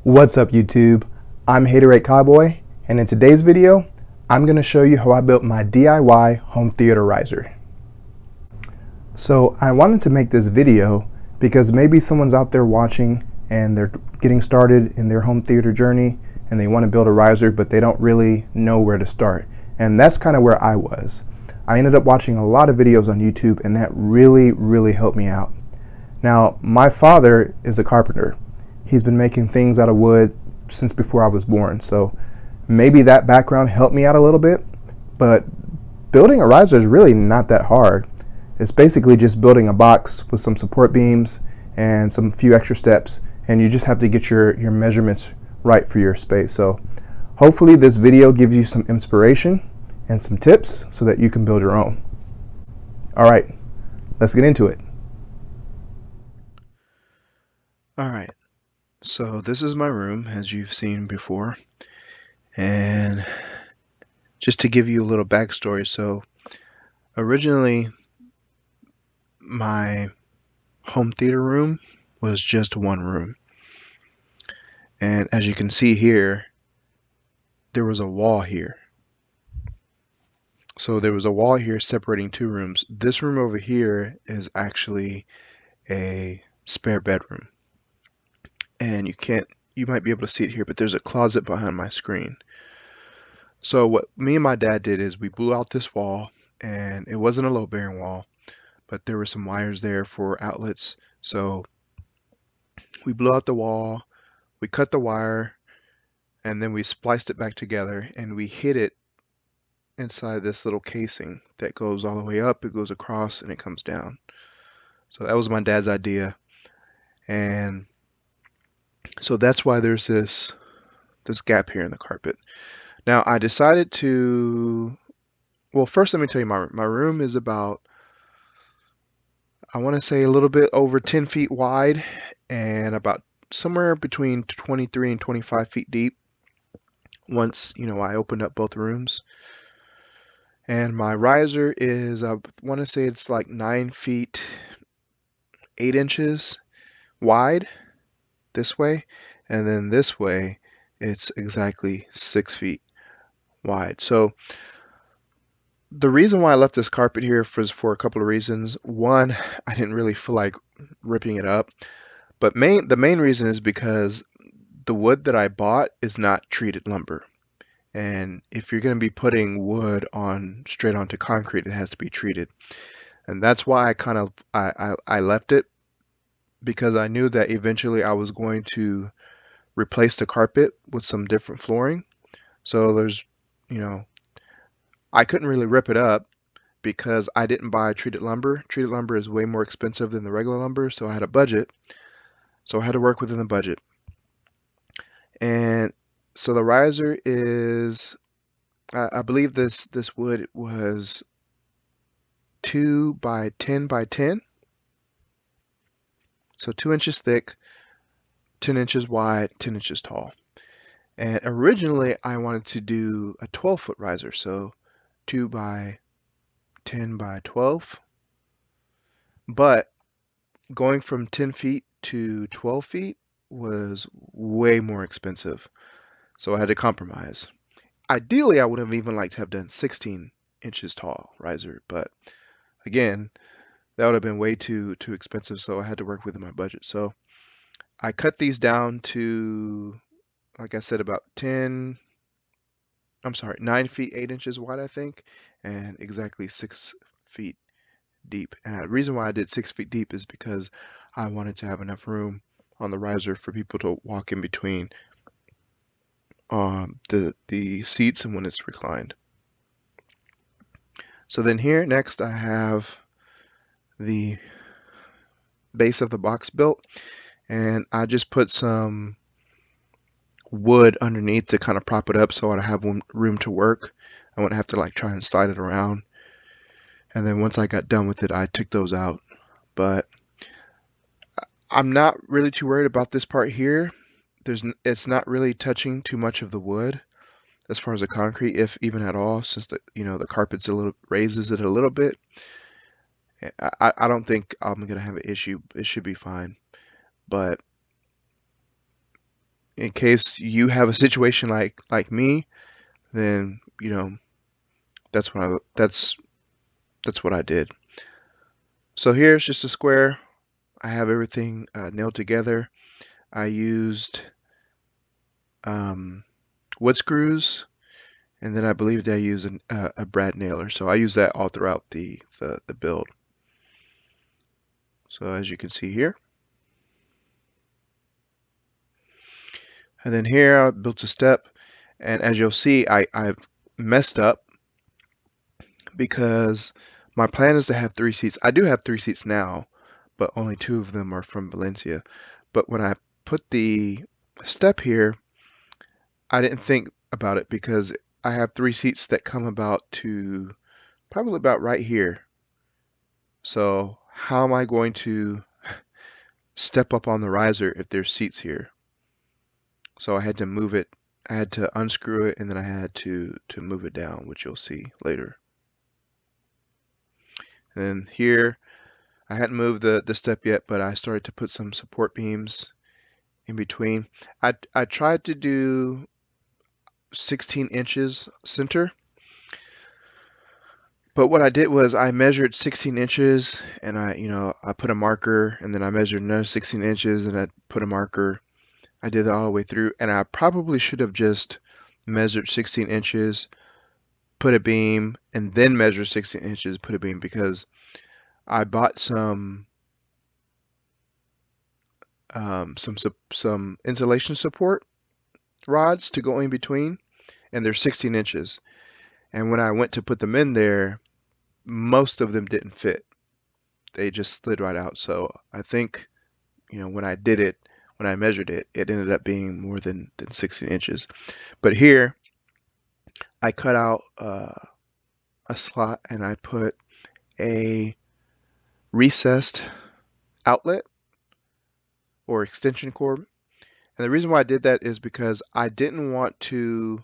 What's up YouTube? I'm Haterade Cowboy, and in today's video I'm going to show you how I built my DIY home theater riser. So I wanted to make this video because maybe someone's out there watching and they're getting started in their home theater journey and they want to build a riser but they don't really know where to start. And that's kind of where I was. I ended up watching a lot of videos on YouTube and that really helped me out. Now my father is a carpenter. He's been making things out of wood since before I was born, so maybe that background helped me out a little bit, but building a riser is really not that hard. It's basically just building a box with some support beams and some few extra steps, and you just have to get your measurements right for your space. So hopefully this video gives you some inspiration and some tips so that you can build your own. All right, let's get into it. All right. So this is my room, as you've seen before, and just to give you a little backstory, so originally my home theater room was just one room, and as you can see here, there was a wall here. So there was a wall here separating two rooms. This room over here is actually a spare bedroom, and you might be able to see it here, but there's a closet behind my screen. So what me and my dad did is we blew out this wall, and it wasn't a load bearing wall, but there were some wires there for outlets. So we blew out the wall, we cut the wire, and then we spliced it back together and we hid it inside this little casing that goes all the way up, it goes across, and it comes down. So that was my dad's idea. And so that's why there's this gap here in the carpet. Now I decided to, well, first let me tell you my room is about, I want to say a little bit over 10 feet wide and about somewhere between 23 and 25 feet deep once, I opened up both rooms. And my riser is, I want to say it's like 9 feet 8 inches wide this way. And then this way, it's exactly 6 feet wide. So the reason why I left this carpet here was for a couple of reasons. One, I didn't really feel like ripping it up. But the main reason is because the wood that I bought is not treated lumber. And if you're going to be putting wood on straight onto concrete, it has to be treated. And that's why I left it, because I knew that eventually I was going to replace the carpet with some different flooring. So I couldn't really rip it up because I didn't buy treated lumber. Treated lumber is way more expensive than the regular lumber, so I had a budget. So I had to work within the budget. And so the riser is, I believe this wood was 2 by 10 by 10. So 2 inches thick, 10 inches wide, 10 inches tall. And originally I wanted to do a 12-foot riser, so 2 by 10 by 12. But going from 10 feet to 12 feet was way more expensive. So I had to compromise. Ideally, I would have even liked to have done 16 inches tall riser, but again, that would have been way too expensive, so I had to work within my budget. So I cut these down to, like I said, about 9 feet 8 inches wide, I think, and exactly 6 feet deep. And the reason why I did 6 feet deep is because I wanted to have enough room on the riser for people to walk in between the seats and when it's reclined. So then here next I have the base of the box built, and I just put some wood underneath to kind of prop it up so I'd have room to work. I wouldn't have to like try and slide it around. And then once I got done with it, I took those out. But I'm not really too worried about this part here. It's not really touching too much of the wood as far as the concrete, if even at all, since the carpet's raises it a little bit. I don't think I'm gonna have an issue. It should be fine. But in case you have a situation like me, then that's what I did. So here's just a square. I have everything nailed together. I used um, wood screws, and then I believe they use a brad nailer. So I use that all throughout the build. So as you can see here, and then here I built a step, and as you'll see, I've messed up because my plan is to have 3 seats. I do have 3 seats now, but only 2 of them are from Valencia. But when I put the step here, I didn't think about it because I have 3 seats that come about to probably about right here. So how am I going to step up on the riser if there's seats here? So I had to move it. I had to unscrew it and then I had to move it down, which you'll see later. And here I hadn't moved the step yet, but I started to put some support beams in between. I tried to do 16 inches center, but what I did was I measured 16 inches and I put a marker, and then I measured another 16 inches and I put a marker. I did that all the way through, and I probably should have just measured 16 inches, put a beam, and then measure 16 inches, put a beam, because I bought some insulation support rods to go in between, and they're 16 inches. And when I went to put them in there, most of them didn't fit. They just slid right out. So I think, when I did it, when I measured it, it ended up being more than 16 inches. But here, I cut out a slot and I put a recessed outlet or extension cord. And the reason why I did that is because I didn't want to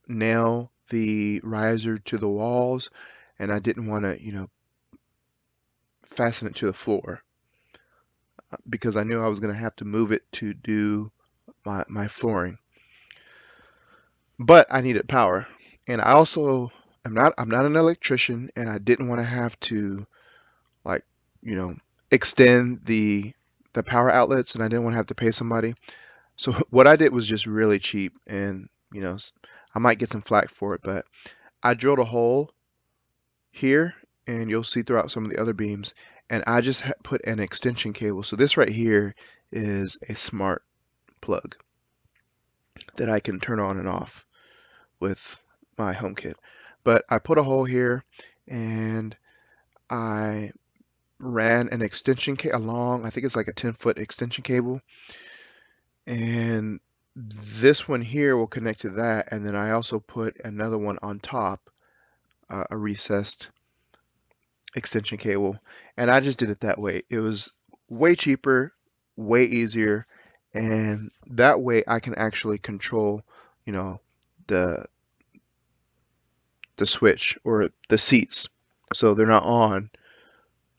nail the riser to the walls, and I didn't want to, fasten it to the floor because I knew I was going to have to move it to do my flooring. But I needed power, and I also I'm not an electrician, and I didn't want to have to, like, you know extend the power outlets, and I didn't want to have to pay somebody. So what I did was just really cheap, and I might get some flack for it, but I drilled a hole here, and you'll see throughout some of the other beams, and I just put an extension cable. So this right here is a smart plug that I can turn on and off with my HomeKit. But I put a hole here, and I ran an extension cable along, I think it's like a 10-foot extension cable, and this one here will connect to that, and then I also put another one on top, a recessed extension cable, and I just did it that way. It was way cheaper, way easier, and that way I can actually control, you know, the the switch or the seats, so they're not on,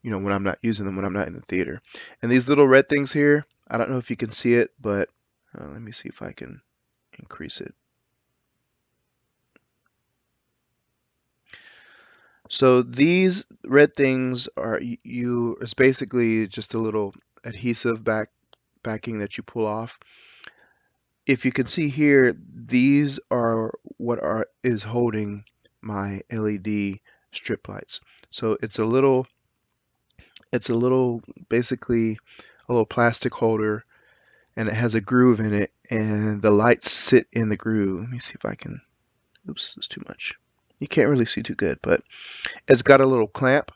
when I'm not using them, when I'm not in the theater. And these little red things here, I don't know if you can see it, but let me see if I can increase it. So these red things are it's basically just a little adhesive backing that you pull off. If you can see here, these are what is holding my LED strip lights. So it's a little basically a little plastic holder, and it has a groove in it, and the lights sit in the groove. Let me see if I can. Oops, it's too much. You can't really see too good, but it's got a little clamp.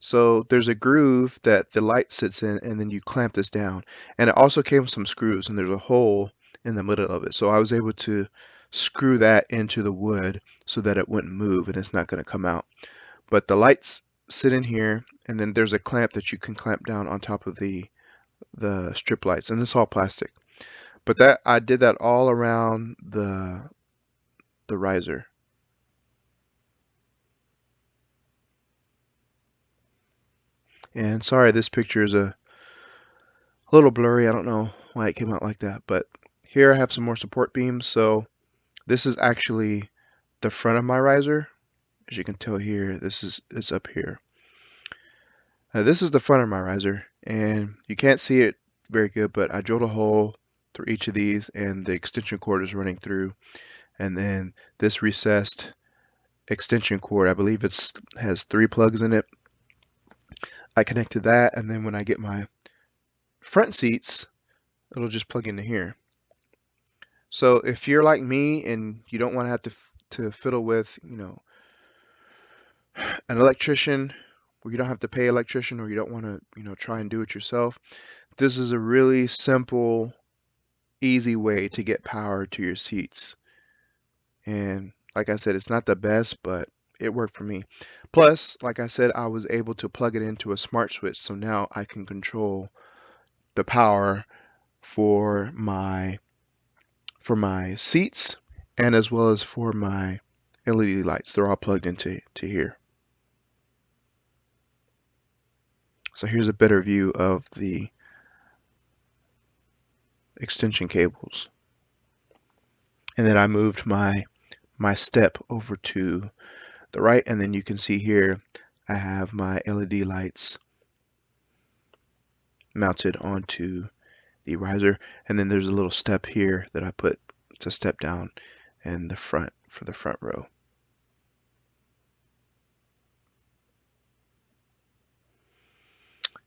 So there's a groove that the light sits in, and then you clamp this down. And it also came with some screws, and there's a hole in the middle of it. So I was able to screw that into the wood so that it wouldn't move and it's not going to come out. But the lights sit in here, and then there's a clamp that you can clamp down on top of the strip lights, and it's all plastic. But that I did that all around the riser. And sorry, this picture is a little blurry. I don't know why it came out like that, but here I have some more support beams. So this is actually the front of my riser. As you can tell here, it's up here. This is the front of my riser, and you can't see it very good, but I drilled a hole through each of these, and the extension cord is running through. And then this recessed extension cord, I believe it has 3 plugs in it. I connected that, and then when I get my front seats, it'll just plug into here. So if you're like me and you don't want to have to fiddle with, an electrician, or you don't have to pay an electrician, or you don't want to, try and do it yourself, this is a really simple, easy way to get power to your seats. And like I said, it's not the best, but it worked for me. Plus, like I said, I was able to plug it into a smart switch, so now I can control the power for my seats and as well as for my LED lights. They're all plugged into here. So here's a better view of the extension cables. And then I moved my step over to the right, and then you can see here I have my LED lights mounted onto the riser, and then there's a little step here that I put to step down in the front for the front row.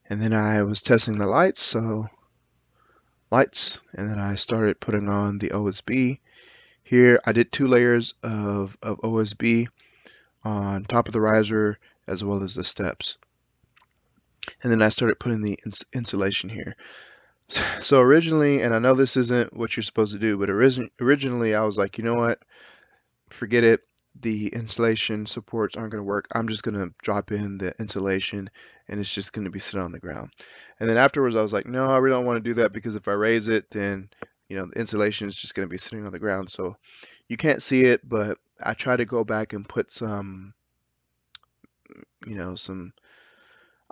And then I was testing the lights, and then I started putting on the OSB. Here I did 2 layers of OSB on top of the riser as well as the steps. And then I started putting the insulation here. So originally, and I know this isn't what you're supposed to do, but originally I was like, you know what, forget it. The insulation supports aren't going to work. I'm just going to drop in the insulation and it's just going to be sitting on the ground. And then afterwards I was like, no, I really don't want to do that, because if I raise it, then the insulation is just going to be sitting on the ground. So you can't see it, but I try to go back and put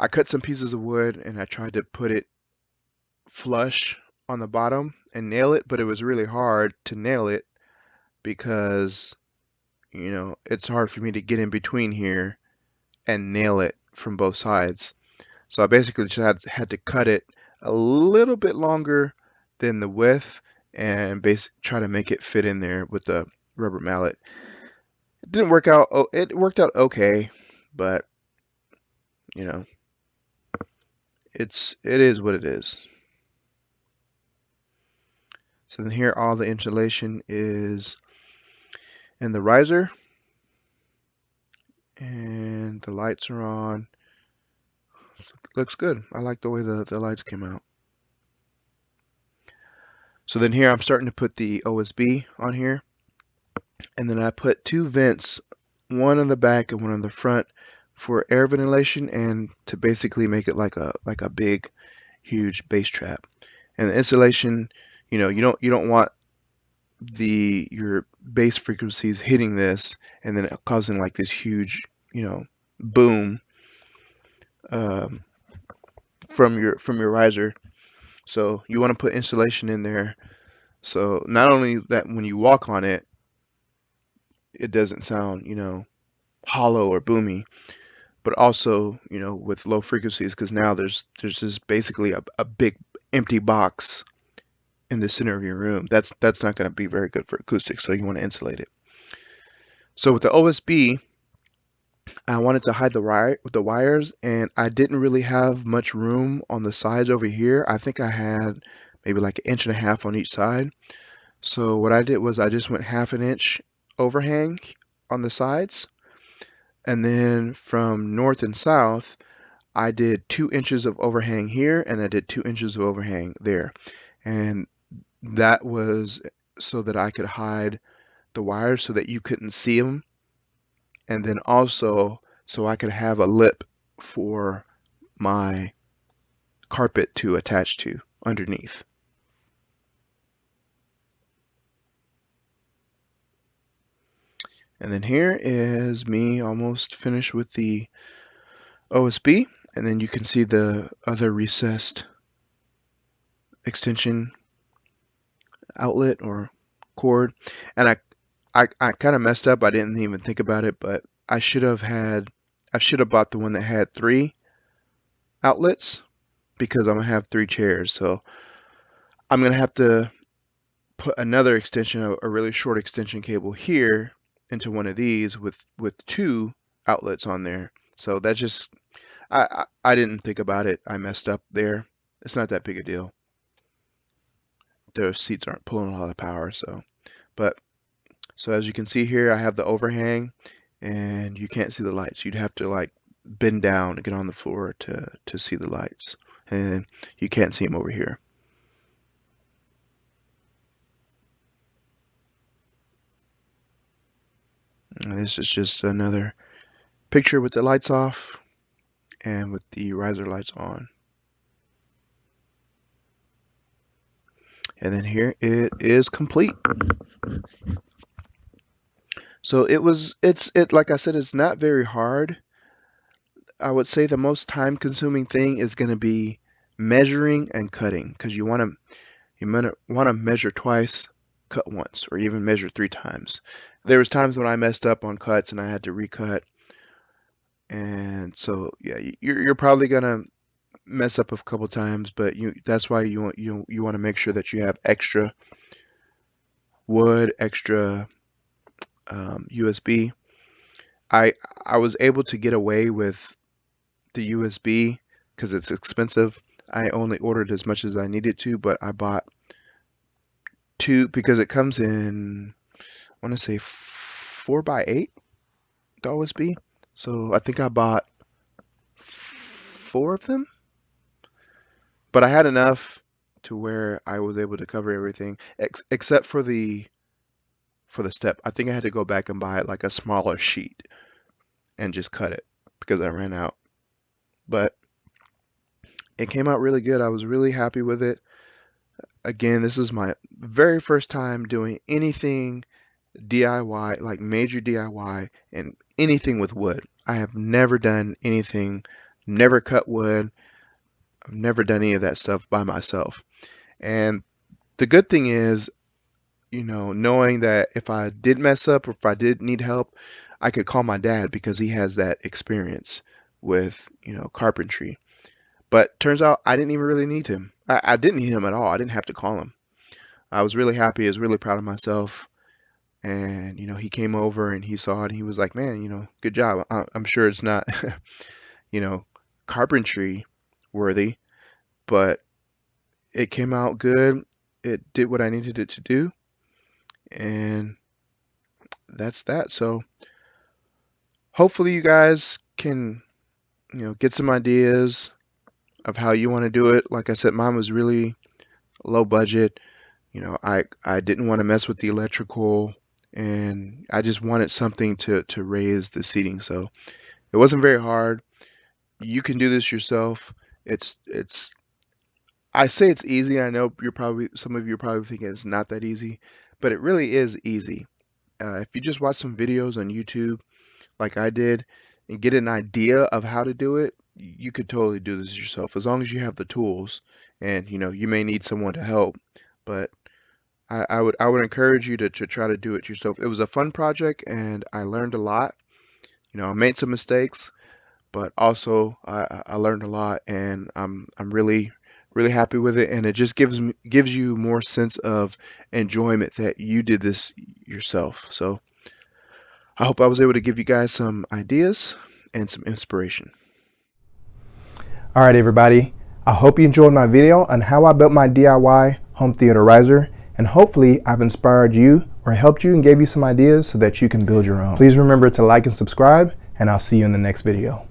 I cut some pieces of wood and I tried to put it flush on the bottom and nail it, but it was really hard to nail it because it's hard for me to get in between here and nail it from both sides. So I basically just had to cut it a little bit longer than the width and try to make it fit in there with the rubber mallet. It didn't work out. Oh, it worked out okay, but it is what it is. So then here all the insulation is in the riser, and the lights are on. Looks good. I like the way the lights came out. So then here I'm starting to put the OSB on here, and then I put 2 vents, one on the back and one on the front, for air ventilation and to basically make it like a big, huge bass trap. And the insulation, you don't want your bass frequencies hitting this and then causing like this huge, boom from your riser. So you want to put insulation in there, so not only that when you walk on it, it doesn't sound, hollow or boomy, but also, with low frequencies, because now there's just basically a big empty box in the center of your room. That's not going to be very good for acoustics, so you want to insulate it. So with the OSB, I wanted to hide the wires, and I didn't really have much room on the sides over here. I think I had maybe like 1.5 inches on each side. So what I did was I just went 1/2 inch overhang on the sides, and then from north and south I did 2 inches of overhang here, and I did 2 inches of overhang there. And that was so that I could hide the wires so that you couldn't see them, and then also so I could have a lip for my carpet to attach to underneath. And then here is me almost finished with the OSB, and then you can see the other recessed extension outlet or cord, and I kind of messed up. I didn't even think about it, but I should have bought the one that had 3 outlets, because I'm gonna have 3 chairs. So I'm gonna have to put another extension, a really short extension cable here into one of these with 2 outlets on there. So that just, I didn't think about it. I messed up there. It's not that big a deal. Those seats aren't pulling a lot of power, so as you can see here, I have the overhang and you can't see the lights. You'd have to like bend down to get on the floor to see the lights, and you can't see them over here. And this is just another picture with the lights off and with the riser lights on. And then here it is complete. So it's like I said, it's not very hard. I would say the most time consuming thing is going to be measuring and cutting, because you want to measure twice, cut once, or even measure 3 times. There was times when I messed up on cuts and I had to recut. And so yeah, you're probably gonna mess up a couple times, but that's why you want to make sure that you have extra wood, extra USB. I was able to get away with the USB because it's expensive. I only ordered as much as I needed to, but I bought 2 because it comes in, I want to say 4x8 USB. So I think I bought 4 of them, but I had enough to where I was able to cover everything except for the step. I think I had to go back and buy like a smaller sheet and just cut it because I ran out. But it came out really good. I was really happy with it. Again, this is my very first time doing anything DIY, like major DIY, and anything with wood. I have never done anything, never cut wood. I've never done any of that stuff by myself. And the good thing is, knowing that if I did mess up or if I did need help, I could call my dad because he has that experience with, carpentry. But turns out I didn't even really need him. I didn't need him at all. I didn't have to call him. I was really happy. I was really proud of myself. And, he came over and he saw it and he was like, man, good job. I'm sure it's not, carpentry worthy, but it came out good. It did what I needed it to do. And that's that. So hopefully you guys can, get some ideas of how you want to do it. Like I said, mine was really low budget. I didn't want to mess with the electrical, and I just wanted something to raise the seating. So it wasn't very hard. You can do this yourself. I say it's easy. I know some of you are probably thinking it's not that easy, but it really is easy. If you just watch some videos on YouTube like I did and get an idea of how to do it, you could totally do this yourself as long as you have the tools. And you may need someone to help, but I would encourage you to try to do it yourself. It was a fun project and I learned a lot. I made some mistakes, but also I learned a lot, and I'm really happy with it, and it just gives you more sense of enjoyment that you did this yourself. So I hope I was able to give you guys some ideas and some inspiration. All right, everybody. I hope you enjoyed my video on how I built my DIY home theater riser, and hopefully I've inspired you or helped you and gave you some ideas so that you can build your own. Please remember to like and subscribe, and I'll see you in the next video.